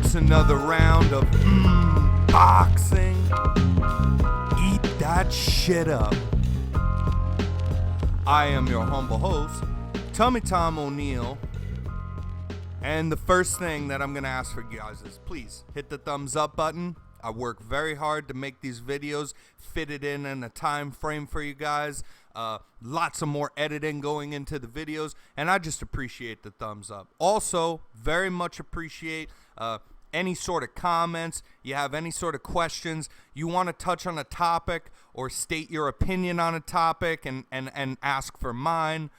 It's another round of boxing. Eat that shit up. I am your humble host, Tummy Tom O'Neill. And the first thing that I'm going to ask for you guys is please hit the thumbs up button. I work very hard to make these videos, fit it in a time frame for you guys. Lots of more editing going into the videos, and I just appreciate the thumbs up. Also, very much appreciate any sort of comments. You have any sort of questions, you want to touch on a topic or state your opinion on a topic and ask for mine.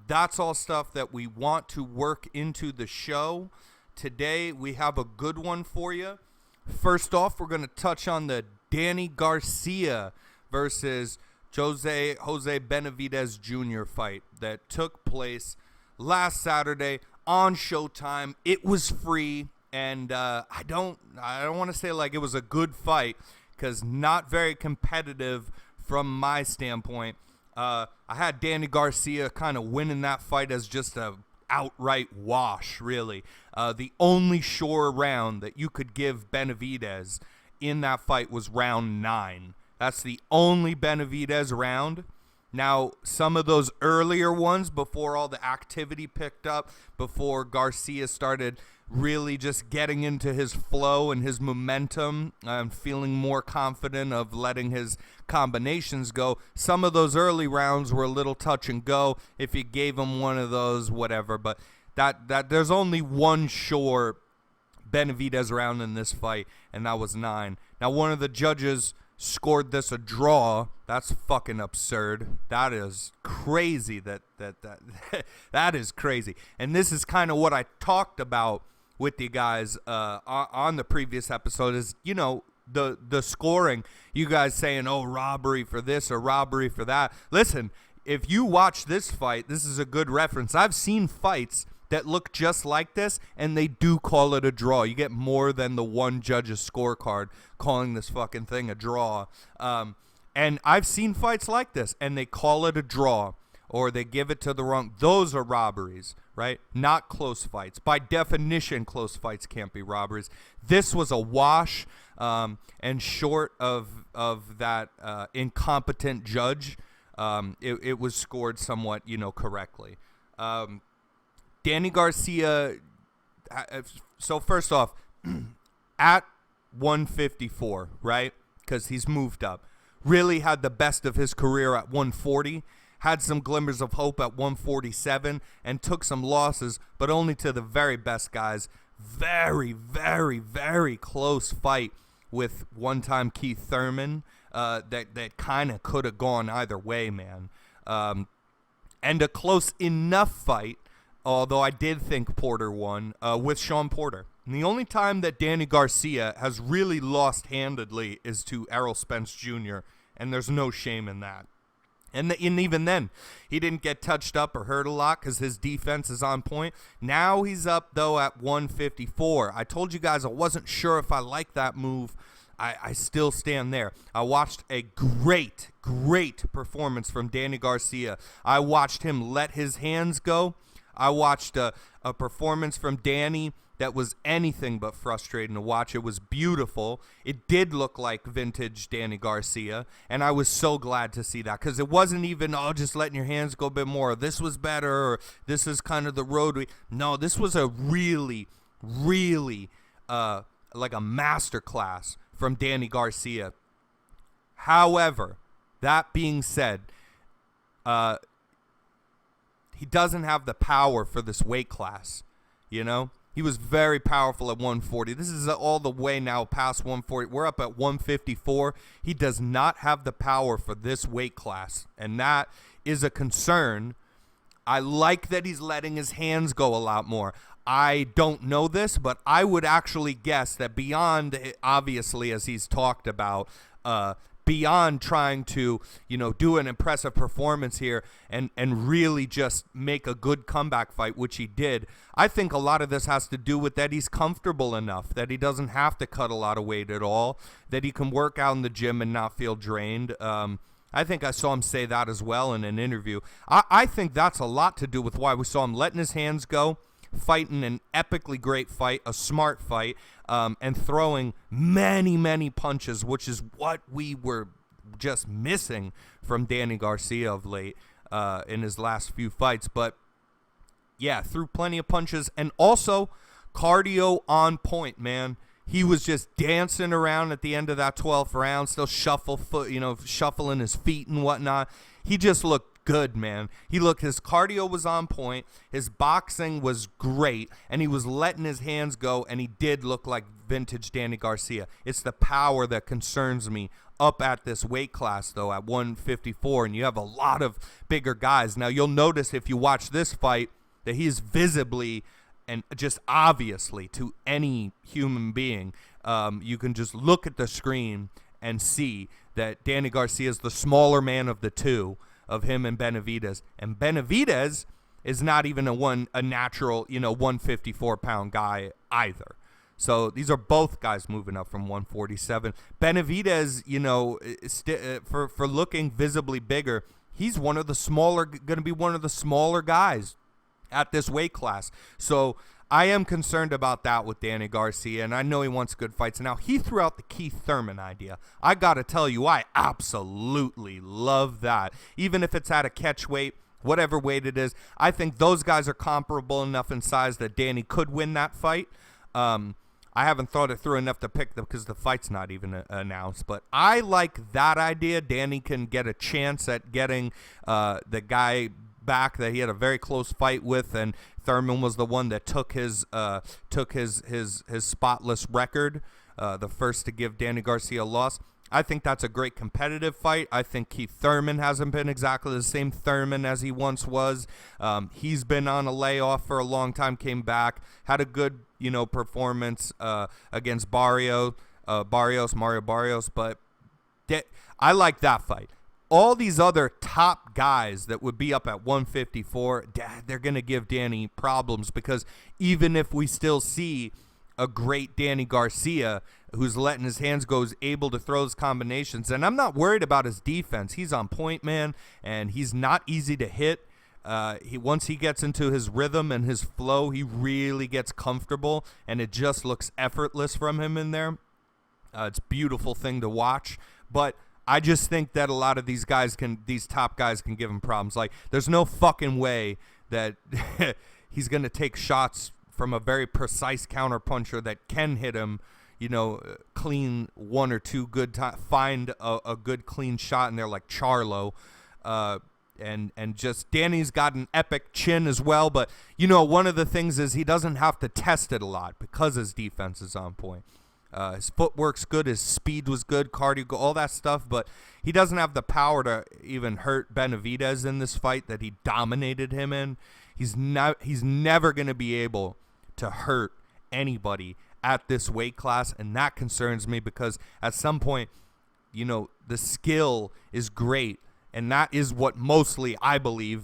That's all stuff that we want to work into the show. Today, we have a good one for you. First off, we're going to touch on the Danny Garcia versus Jose Benavidez Jr. fight that took place last Saturday on Showtime. It was free, and I don't want to say like it was a good fight because not very competitive from my standpoint. I had Danny Garcia kind of winning that fight as just a outright wash, really. The only sure round that you could give Benavidez in that fight was round 9. That's the only Benavidez round. Now, some of those earlier ones before all the activity picked up, before Garcia started really just getting into his flow and his momentum, feeling more confident of letting his combinations go, some of those early rounds were a little touch and go. If you gave him one of those, whatever. But that there's only one sure Benavidez round in this fight, and that was 9. Now, one of the judges scored this a draw. That's fucking absurd. That is crazy. That is crazy. And this is kind of what I talked about with you guys on the previous episode is, you know, the scoring. You guys saying, oh, robbery for this or robbery for that. Listen, if you watch this fight, this is a good reference. I've seen fights that look just like this, and they do call it a draw. You get more than the one judge's scorecard calling this fucking thing a draw. And I've seen fights like this, and they call it a draw, or they give it to the wrong. Those are robberies, right? Not close fights. By definition, close fights can't be robberies. This was a wash, and short of that incompetent judge, it was scored somewhat, correctly. Danny Garcia, so first off, at 154, right? Because he's moved up. Really had the best of his career at 140. Had some glimmers of hope at 147 and took some losses, but only to the very best guys. Very, very, very close fight with one-time Keith Thurman that kind of could have gone either way, man. And a close enough fight, although I did think Porter won, with Sean Porter. And the only time that Danny Garcia has really lost handedly is to Errol Spence Jr., and there's no shame in that. And even then, he didn't get touched up or hurt a lot because his defense is on point. Now he's up, though, at 154. I told you guys I wasn't sure if I liked that move. I still stand there. I watched a great, great performance from Danny Garcia. I watched him let his hands go. I watched a performance from Danny that was anything but frustrating to watch. It was beautiful. It did look like vintage Danny Garcia, and I was so glad to see that because it wasn't even, just letting your hands go a bit more. This was better, or this is kind of the road. No, this was a really, really like a masterclass from Danny Garcia. However, that being said, he doesn't have the power for this weight class, He was very powerful at 140. This is all the way now past 140. We're up at 154. He does not have the power for this weight class, and that is a concern. I like that he's letting his hands go a lot more. I don't know this, but I would actually guess that beyond, obviously, as he's talked about, beyond trying to, do an impressive performance here and really just make a good comeback fight, which he did, I think a lot of this has to do with that he's comfortable enough, that he doesn't have to cut a lot of weight at all, that he can work out in the gym and not feel drained. I think I saw him say that as well in an interview. I think that's a lot to do with why we saw him letting his hands go. fighting an epically great fight, a smart fight, and throwing many, many punches, which is what we were just missing from Danny Garcia of late in his last few fights. But yeah, threw plenty of punches, and also cardio on point, man. He was just dancing around at the end of that 12th round, still shuffling his feet and whatnot. He just looked good, man. His cardio was on point, his boxing was great, and he was letting his hands go, and he did look like vintage Danny Garcia. It's the power that concerns me up at this weight class, though, at 154, and you have a lot of bigger guys. Now, you'll notice if you watch this fight that he is visibly and just obviously to any human being, you can just look at the screen and see that Danny Garcia is the smaller man of the two, of him and Benavidez. And Benavidez is not even a natural, 154-pound guy either. So these are both guys moving up from 147. Benavidez, for looking visibly bigger, he's going to be one of the smaller guys at this weight class. So I am concerned about that with Danny Garcia, and I know he wants good fights. Now, he threw out the Keith Thurman idea. I got to tell you, I absolutely love that. Even if it's at a catch weight, whatever weight it is, I think those guys are comparable enough in size that Danny could win that fight. I haven't thought it through enough to pick them because the fight's not even announced. But I like that idea. Danny can get a chance at getting the guy back that he had a very close fight with, and Thurman was the one that took his spotless record, the first to give Danny Garcia a loss. I think that's a great competitive fight. I think Keith Thurman hasn't been exactly the same Thurman as he once was. He's been on a layoff for a long time, came back, had a good performance against Mario Barrios, but I like that fight. All these other top guys that would be up at 154, they're going to give Danny problems, because even if we still see a great Danny Garcia who's letting his hands go, is able to throw his combinations, and I'm not worried about his defense. He's on point, man, and he's not easy to hit. Once he gets into his rhythm and his flow, he really gets comfortable, and it just looks effortless from him in there. It's a beautiful thing to watch, but I just think that a lot of these top guys can give him problems. Like, there's no fucking way that he's going to take shots from a very precise counterpuncher that can hit him, clean one or two good time, find a good clean shot in there like Charlo. And just Danny's got an epic chin as well. But, one of the things is he doesn't have to test it a lot because his defense is on point. His footwork's good, his speed was good, cardio, all that stuff, but he doesn't have the power to even hurt Benavidez in this fight that he dominated him in. He's never going to be able to hurt anybody at this weight class, and that concerns me, because at some point, the skill is great, and that is what mostly I believe.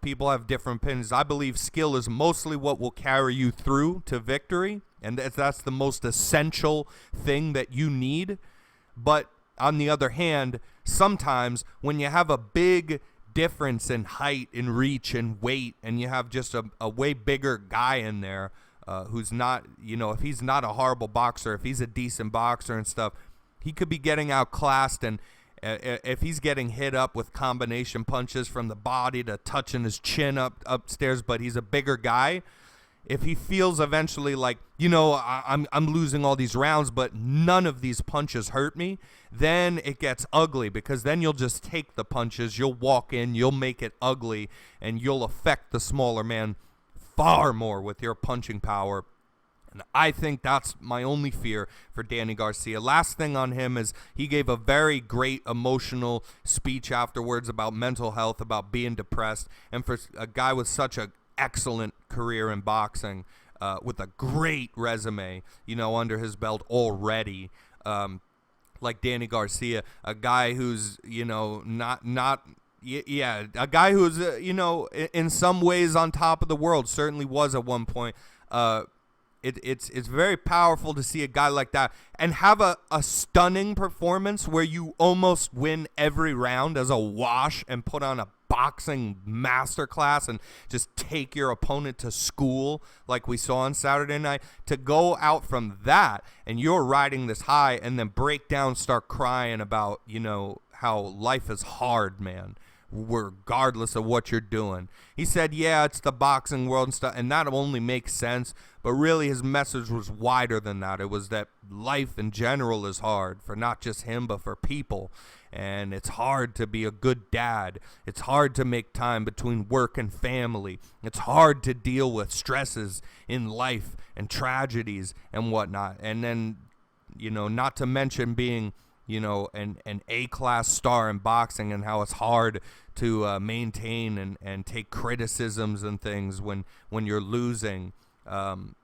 People have different opinions. I believe skill is mostly what will carry you through to victory, and that's the most essential thing that you need. But on the other hand, sometimes when you have a big difference in height and reach and weight, and you have just a way bigger guy in there who's not, if he's not a horrible boxer, if he's a decent boxer and stuff, he could be getting outclassed, and if he's getting hit up with combination punches from the body to touching his chin upstairs, but he's a bigger guy, if he feels eventually like, I'm losing all these rounds, but none of these punches hurt me, then it gets ugly, because then you'll just take the punches, you'll walk in, you'll make it ugly, and you'll affect the smaller man far more with your punching power. And I think that's my only fear for Danny Garcia. Last thing on him is he gave a very great emotional speech afterwards about mental health, about being depressed. And for a guy with such an excellent career in boxing, with a great resume, under his belt already, like Danny Garcia, a guy who's, a guy who's, in some ways on top of the world, certainly was at one point. It's very powerful to see a guy like that and have a stunning performance where you almost win every round as a wash and put on a boxing masterclass and just take your opponent to school like we saw on Saturday night, to go out from that and you're riding this high and then break down, start crying about, how life is hard, man, regardless of what you're doing. He said, yeah, it's the boxing world and stuff, and that only makes sense, but really his message was wider than that. It was that life in general is hard for not just him, but for people, and it's hard to be a good dad. It's hard to make time between work and family. It's hard to deal with stresses in life and tragedies and whatnot, and then, not to mention being an A-class star in boxing, and how it's hard to maintain and take criticisms and things when you're losing.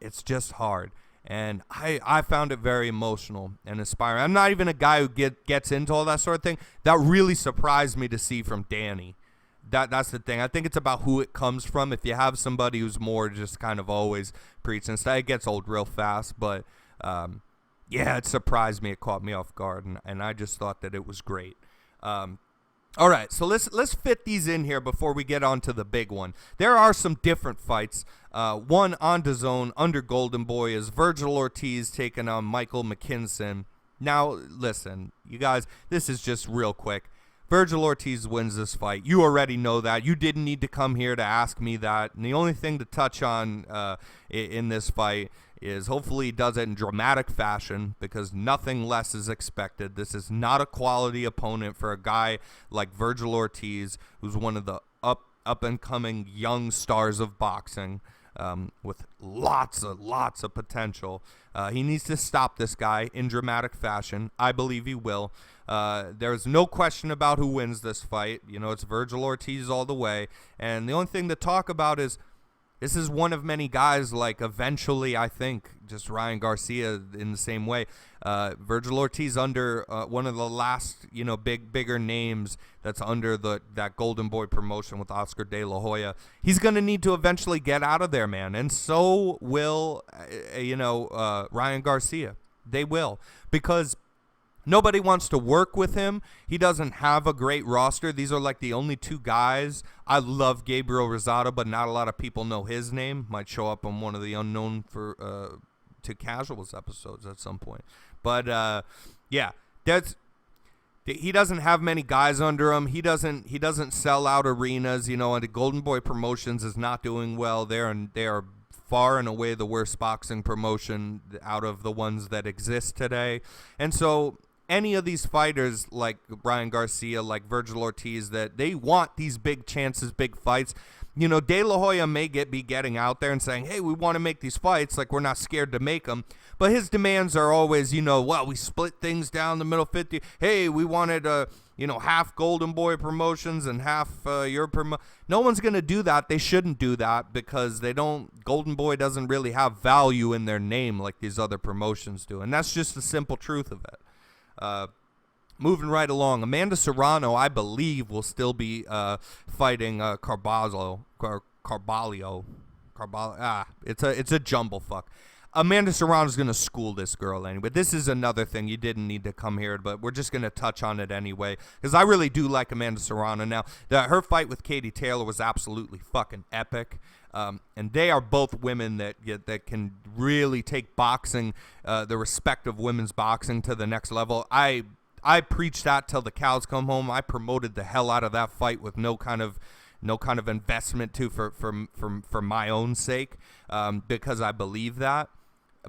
It's just hard. And I found it very emotional and inspiring. I'm not even a guy who gets into all that sort of thing. That really surprised me to see from Danny. That's the thing. I think it's about who it comes from. If you have somebody who's more just kind of always preaching stuff, it gets old real fast. But yeah, it surprised me. It caught me off guard, and I just thought that it was great. All right, so let's fit these in here before we get on to the big one. There are some different fights. One on DAZN under Golden Boy is Virgil Ortiz taking on Michael McKinson. Now, listen, you guys, this is just real quick. Virgil Ortiz wins this fight. You already know that. You didn't need to come here to ask me that. And the only thing to touch on in this fight is hopefully he does it in dramatic fashion, because nothing less is expected. This is not a quality opponent for a guy like Virgil Ortiz, who's one of the up-and-coming young stars of boxing, with lots of potential. He needs to stop this guy in dramatic fashion. I believe he will. There's no question about who wins this fight. It's Virgil Ortiz all the way. And the only thing to talk about is this is one of many guys, like eventually, I think, just Ryan Garcia in the same way. Virgil Ortiz under one of the last, bigger names that's under that Golden Boy promotion with Oscar De La Hoya. He's going to need to eventually get out of there, man. And so will, Ryan Garcia. They will, because nobody wants to work with him. He doesn't have a great roster. These are like the only two guys. I love Gabriel Rosado, but not a lot of people know his name. Might show up on one of the unknown to casuals episodes at some point. But yeah, he doesn't have many guys under him. He doesn't sell out arenas. And the Golden Boy Promotions is not doing well. They are far and away the worst boxing promotion out of the ones that exist today. And so any of these fighters like Ryan Garcia, like Virgil Ortiz, that they want these big chances, big fights. De La Hoya may be getting out there and saying, hey, we want to make these fights, like we're not scared to make them. But his demands are always, well, we split things down the middle 50. Hey, we wanted, half Golden Boy promotions and half your No one's going to do that. They shouldn't do that, because Golden Boy doesn't really have value in their name like these other promotions do. And that's just the simple truth of it. Moving right along, Amanda Serrano, I believe, will still be fighting Carballo. It's a jumble fuck. Amanda Serrano's going to school this girl anyway. This is another thing. You didn't need to come here, but we're just going to touch on it anyway, because I really do like Amanda Serrano. Now, her fight with Katie Taylor was absolutely fucking epic. And they are both women that can really take boxing, the respective women's boxing, to the next level. I preach that till the cows come home. I promoted the hell out of that fight with no kind of investment for my own sake, because I believe that.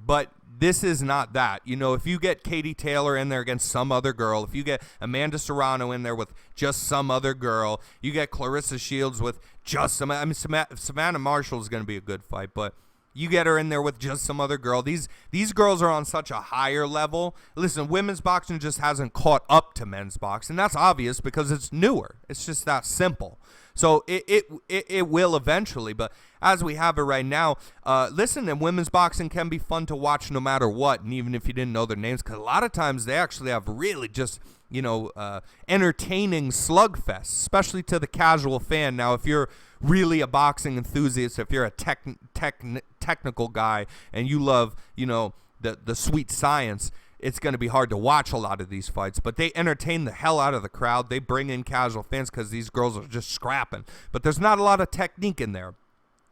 But this is not that. If you get Katie Taylor in there against some other girl, if you get Amanda Serrano in there with just some other girl, you get Clarissa Shields with just some. I mean, Savannah Marshall is going to be a good fight, but you get her in there with just some other girl. These girls are on such a higher level. Listen, women's boxing just hasn't caught up to men's boxing. That's obvious because it's newer. It's just that simple. So it will eventually, but as we have it right now, listen, and women's boxing can be fun to watch no matter what, and even if you didn't know their names, because a lot of times they actually have really just, entertaining slugfests, especially to the casual fan. Now, if you're really a boxing enthusiast, if you're a technical guy and you love, the sweet science, it's going to be hard to watch a lot of these fights, but they entertain the hell out of the crowd. They bring in casual fans because these girls are just scrapping. But there's not a lot of technique in there.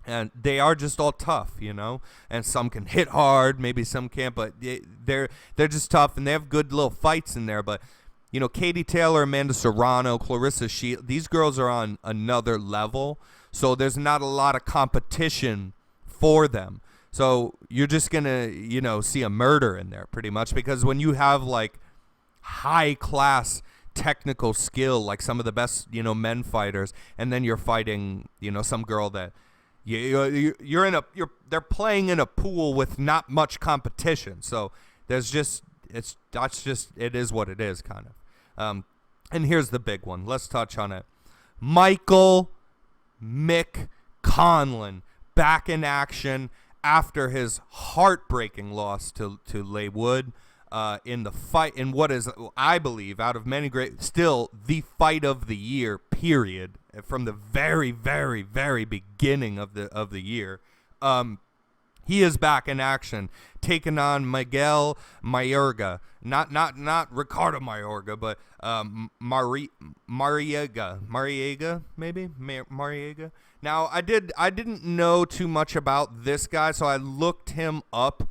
And they are just all tough, you know, and some can hit hard, maybe some can't, but they're just tough, and they have good little fights in there. But, you know, Katie Taylor, Amanda Serrano, Clarissa Shields, these girls are on another level, so there's not a lot of competition for them. So you're just going to, you know, see a murder in there pretty much, because when you have, like, high-class technical skill, like some of the best, you know, men fighters, and then you're fighting, you know, some girl that, they're playing in a pool with not much competition. So it is what it is, kind of. And here's the big one. Let's touch on it. Michael Mick Conlan back in action after his heartbreaking loss to Leigh Wood in the fight, in what is, I believe, out of many still the fight of the year, period, from the very, very, very beginning of the year. He is back in action, taking on Miguel Marriaga, not Ricardo Marriaga, but Marriaga, maybe Marriaga. Now, I didn't know too much about this guy, so I looked him up.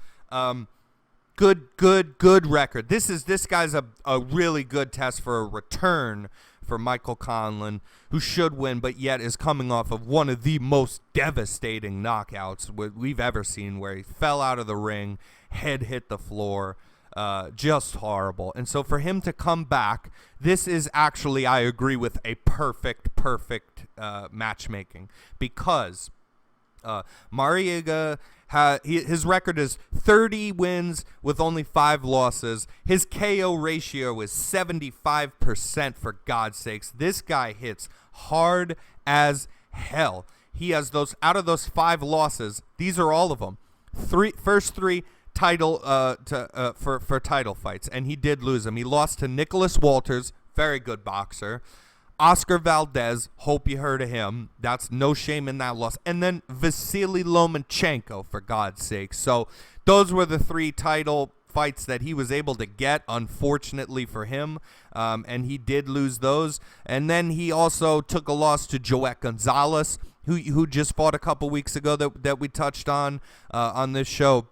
Good record. This guy's a really good test for a return for Michael Conlan, who should win, but yet is coming off of one of the most devastating knockouts we've ever seen, where he fell out of the ring, head hit the floor, just horrible. And so for him to come back, this is actually, I agree with, a perfect matchmaking, because Marriaga, his record is 30 wins with only 5 losses. His KO ratio is 75%, for God's sakes. This guy hits hard as hell. He has those, out of those 5 losses, these are all of them. First 3 title for title fights, and he did lose them. He lost to Nicholas Walters, very good boxer. Oscar Valdez, hope you heard of him. That's no shame in that loss. And then Vasily Lomachenko, for God's sake. So those were the 3 title fights that he was able to get, unfortunately for him. And he did lose those. And then he also took a loss to Joet Gonzalez, who just fought a couple weeks ago that we touched on this show.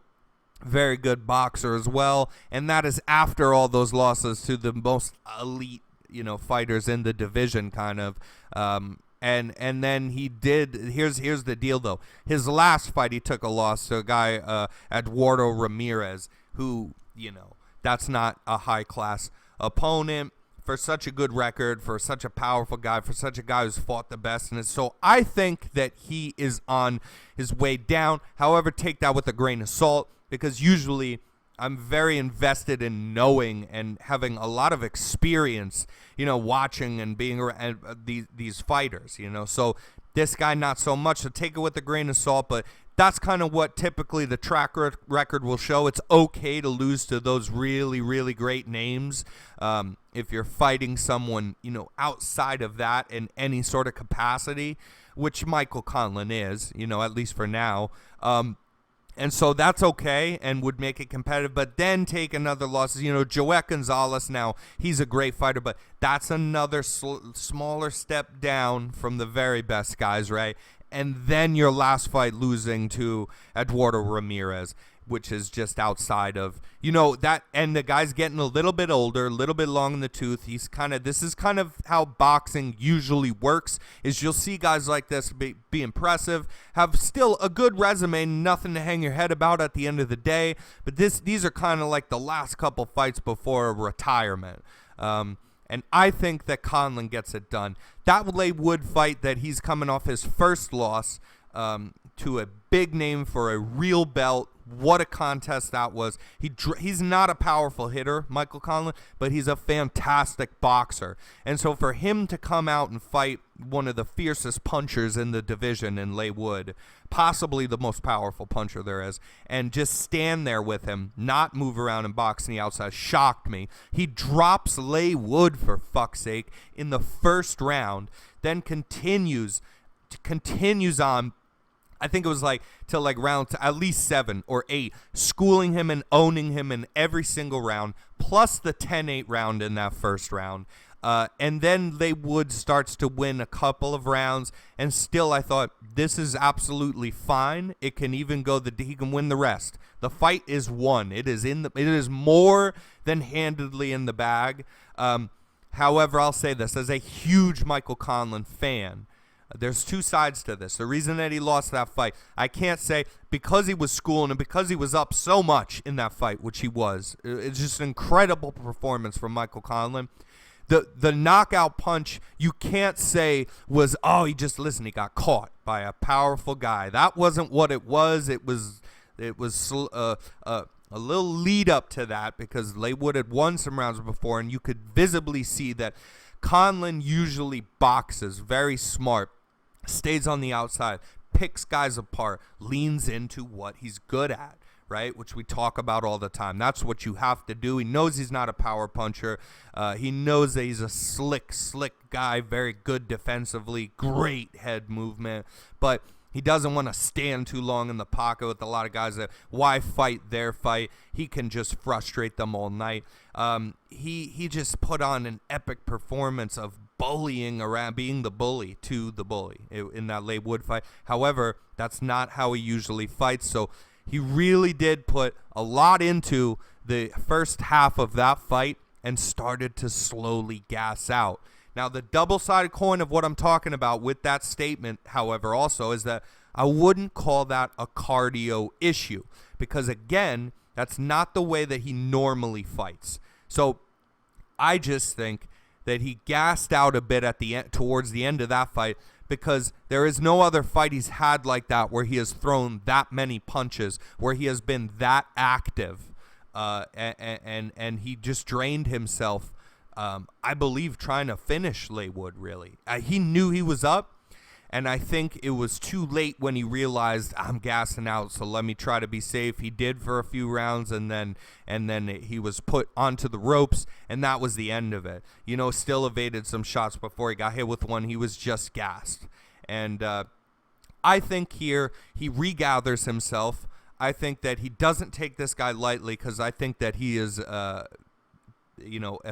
Very good boxer as well. And that is after all those losses to the most elite, you know, fighters in the division, kind of. And then he did, here's the deal though. His last fight, he took a loss to a guy, Eduardo Ramirez, who, you know, that's not a high class opponent for such a good record, for such a powerful guy, for such a guy who's fought the best. And so I think that he is on his way down. However, take that with a grain of salt, because usually I'm very invested in knowing and having a lot of experience, you know, watching and being around these fighters, you know. So this guy, not so much. So take it with a grain of salt, but that's kind of what typically the track record will show. It's okay to lose to those really, really great names if you're fighting someone, you know, outside of that in any sort of capacity, which Michael Conlan is, you know, at least for now. And so that's okay and would make it competitive, but then take another loss. You know, Joet Gonzalez, now, he's a great fighter, but that's another smaller step down from the very best guys, right? And then your last fight losing to Eduardo Ramirez, which is just outside of, you know, that. And the guy's getting a little bit older, a little bit long in the tooth. This is kind of how boxing usually works, is you'll see guys like this be impressive, have still a good resume, nothing to hang your head about at the end of the day. But these are kind of like the last couple fights before retirement. And I think that Conlan gets it done. That Leigh Wood fight that he's coming off his first loss to a big name for a real belt. What a contest that was. He's not a powerful hitter, Michael Conlan, but he's a fantastic boxer. And so for him to come out and fight one of the fiercest punchers in the division in Leigh Wood, possibly the most powerful puncher there is, and just stand there with him, not move around and box on the outside, shocked me. He drops Leigh Wood, for fuck's sake, in the first round, then continues on I think it was like till like round at least 7 or 8, schooling him and owning him in every single round, plus the 10-8 round in that first round. And then Wood starts to win a couple of rounds, and still I thought this is absolutely fine. It can even go he can win the rest. The fight is won. It is more than handedly in the bag. However, I'll say this as a huge Michael Conlan fan. There's two sides to this. The reason that he lost that fight, I can't say because he was schooling and because he was up so much in that fight, which he was. It's just an incredible performance from Michael Conlan. The knockout punch, you can't say was, he got caught by a powerful guy. That wasn't what it was. It was a little lead up to that because Wood had won some rounds before, and you could visibly see that Conlan usually boxes very smart, stays on the outside, picks guys apart, leans into what he's good at, right? Which we talk about all the time. That's what you have to do. He knows he's not a power puncher. He knows that he's a slick guy, very good defensively, great head movement, but he doesn't want to stand too long in the pocket with a lot of guys that why fight their fight. He can just frustrate them all night. He just put on an epic performance of bullying around, being the bully to the bully in that Wood fight. However, that's not how he usually fights. So he really did put a lot into the first half of that fight and started to slowly gas out. Now, the double-sided coin of what I'm talking about with that statement, however, also is that I wouldn't call that a cardio issue because, again, that's not the way that he normally fights. So I just think that he gassed out a bit at the end, towards the end of that fight, because there is no other fight he's had like that where he has thrown that many punches, where he has been that active, and he just drained himself. I believe trying to finish Wood, really. He knew he was up, and I think it was too late when he realized I'm gassing out, so let me try to be safe. He did for a few rounds, and then he was put onto the ropes, and that was the end of it. Still evaded some shots before he got hit with one. He was just gassed. And I think here he regathers himself. I think that he doesn't take this guy lightly because I think that he is a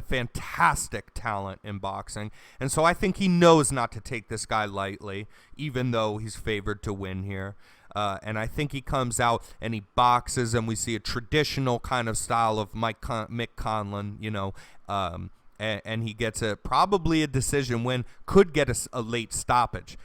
fantastic talent in boxing. And so I think he knows not to take this guy lightly, even though he's favored to win here. And I think he comes out and he boxes, and we see a traditional kind of style of Mick Conlan, and he gets probably a decision win, could get a late stoppage,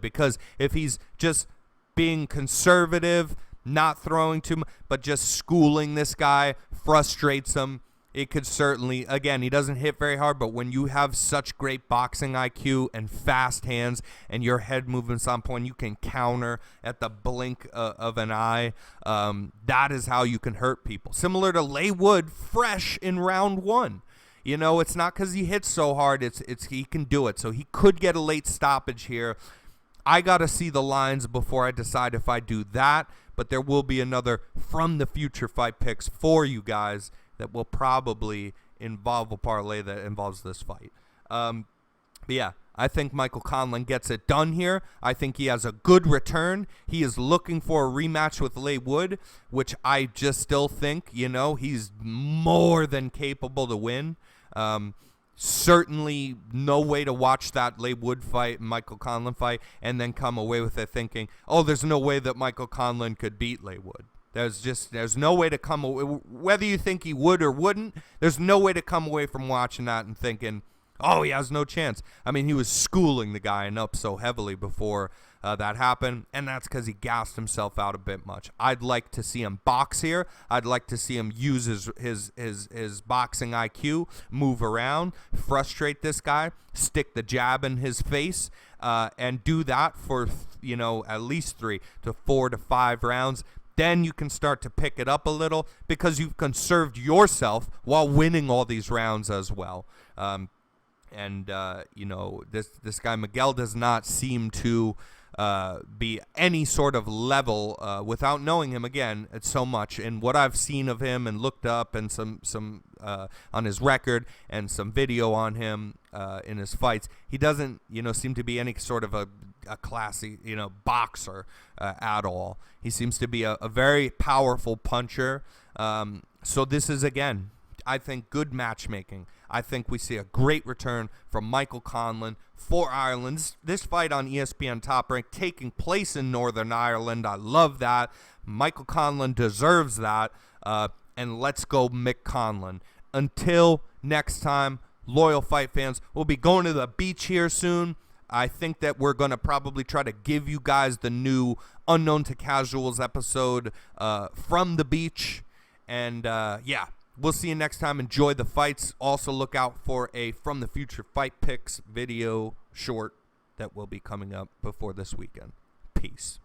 because if he's just being conservative, not throwing too much, but just schooling this guy, frustrates him, it could certainly, again, he doesn't hit very hard, but when you have such great boxing IQ and fast hands and your head movements on point, you can counter at the blink of an eye. That is how you can hurt people. Similar to Wood, fresh in round 1. It's not because he hits so hard, it's he can do it. So he could get a late stoppage here. I got to see the lines before I decide if I do that, but there will be another from the future fight picks for you guys that will probably involve a parlay that involves this fight. But yeah, I think Michael Conlan gets it done here. I think he has a good return. He is looking for a rematch with Wood, which I just still think, he's more than capable to win. Certainly no way to watch that Wood fight, Michael Conlan fight, and then come away with it thinking, there's no way that Michael Conlan could beat Wood. There's no way to come away, whether you think he would or wouldn't, there's no way to come away from watching that and thinking, he has no chance. I mean, he was schooling the guy and up so heavily before that happened, and that's because he gassed himself out a bit much. I'd like to see him box here. I'd like to see him use his boxing IQ, move around, frustrate this guy, stick the jab in his face, and do that for at least 3 to 4 to 5 rounds. Then you can start to pick it up a little because you've conserved yourself while winning all these rounds as well. This guy Miguel does not seem to be any sort of level without knowing him. Again, it's so much. And what I've seen of him and looked up and some on his record and some video on him in his fights, he doesn't seem to be any sort of a a classy, boxer at all. He seems to be a very powerful puncher. So this is, again, I think, good matchmaking. I think we see a great return from Michael Conlan for Ireland. This fight on ESPN Top Rank taking place in Northern Ireland. I love that. Michael Conlan deserves that. And let's go Mick Conlan. Until next time, loyal fight fans, we'll be going to the beach here soon. I think that we're going to probably try to give you guys the new Unknown to Casuals episode from the beach. And, yeah. We'll see you next time. Enjoy the fights. Also, look out for a From the Future Fight Picks video short that will be coming up before this weekend. Peace.